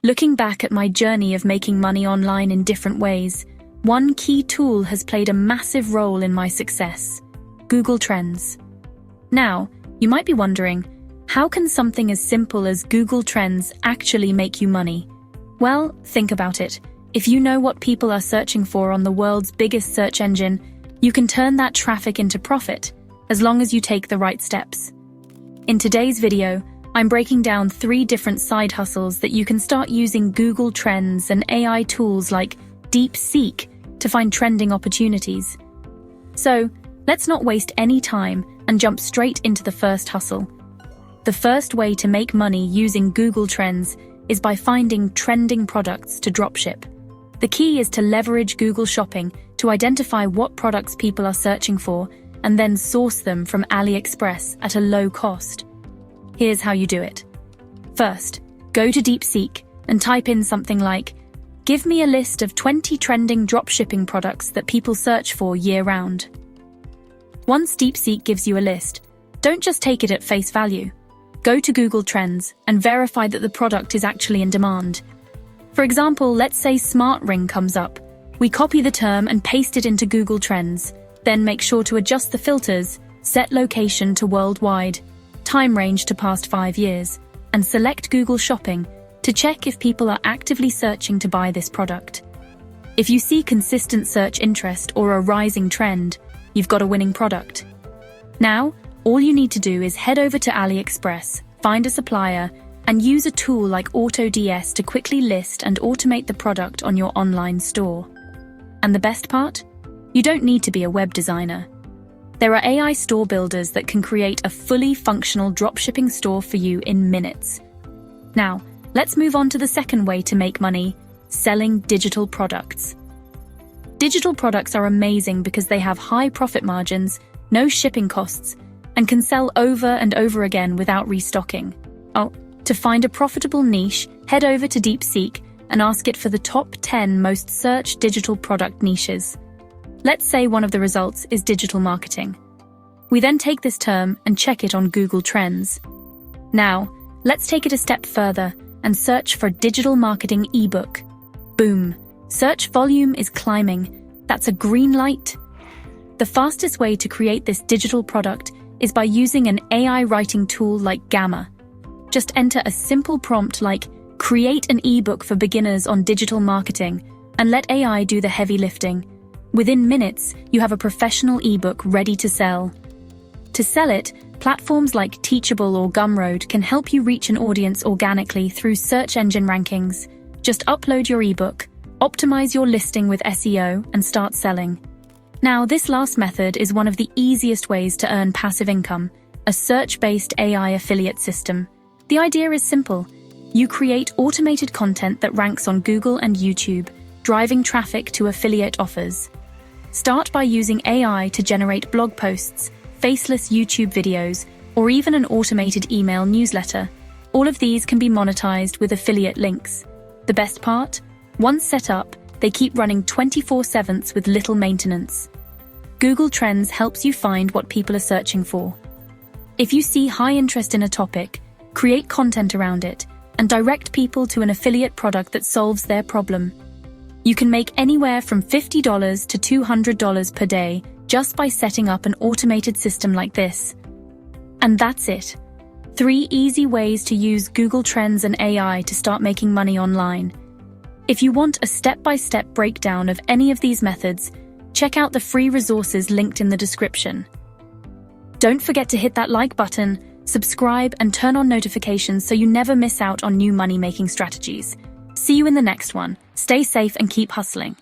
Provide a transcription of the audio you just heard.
Looking back at my journey of making money online in different ways, one key tool has played a massive role in my success: Google Trends. Now, you might be wondering, how can something as simple as Google Trends actually make you money? Well, think about it. If you know what people are searching for on the world's biggest search engine, you can turn that traffic into profit, as long as you take the right steps. In today's video, I'm breaking down 3 different side hustles that you can start using Google Trends and AI tools like Deepseek to find trending opportunities. So, let's not waste any time and jump straight into the first hustle. The first way to make money using Google Trends is by finding trending products to dropship. The key is to leverage Google Shopping to identify what products people are searching for and then source them from AliExpress at a low cost. Here's how you do it. First, go to Deepseek and type in something like, "Give me a list of 20 trending dropshipping products that people search for year-round." Once Deepseek gives you a list, don't just take it at face value. Go to Google Trends and verify that the product is actually in demand. For example, let's say smart ring comes up. We copy the term and paste it into Google Trends, then make sure to adjust the filters, set location to worldwide, time range to past 5 years, and select Google Shopping to check if people are actively searching to buy this product. If you see consistent search interest or a rising trend, you've got a winning product. Now, all you need to do is head over to AliExpress, find a supplier, and use a tool like AutoDS to quickly list and automate the product on your online store. And the best part? You don't need to be a web designer. There are AI store builders that can create a fully functional dropshipping store for you in minutes. Now, let's move on to the second way to make money: selling digital products. Digital products are amazing because they have high profit margins, no shipping costs, and can sell over and over again without restocking. To find a profitable niche, head over to Deepseek and ask it for the top 10 most searched digital product niches. Let's say one of the results is digital marketing. We then take this term and check it on Google Trends. Now, let's take it a step further and search for digital marketing ebook. Boom! Search volume is climbing. That's a green light. The fastest way to create this digital product is by using an AI writing tool like Gamma. Just enter a simple prompt like, "Create an ebook for beginners on digital marketing," and let AI do the heavy lifting. Within minutes, you have a professional ebook ready to sell. To sell it, platforms like Teachable or Gumroad can help you reach an audience organically through search engine rankings. Just upload your ebook, optimize your listing with SEO, and start selling. Now, this last method is one of the easiest ways to earn passive income: a search-based AI affiliate system. The idea is simple. You create automated content that ranks on Google and YouTube, driving traffic to affiliate offers. Start by using AI to generate blog posts, faceless YouTube videos, or even an automated email newsletter. All of these can be monetized with affiliate links. The best part? Once set up, they keep running 24/7 with little maintenance. Google Trends helps you find what people are searching for. If you see high interest in a topic, create content around it, and direct people to an affiliate product that solves their problem. You can make anywhere from $50 to $200 per day just by setting up an automated system like this. And that's it. 3 easy ways to use Google Trends and AI to start making money online. If you want a step-by-step breakdown of any of these methods, check out the free resources linked in the description. Don't forget to hit that like button, subscribe, and turn on notifications so you never miss out on new money-making strategies. See you in the next one. Stay safe and keep hustling.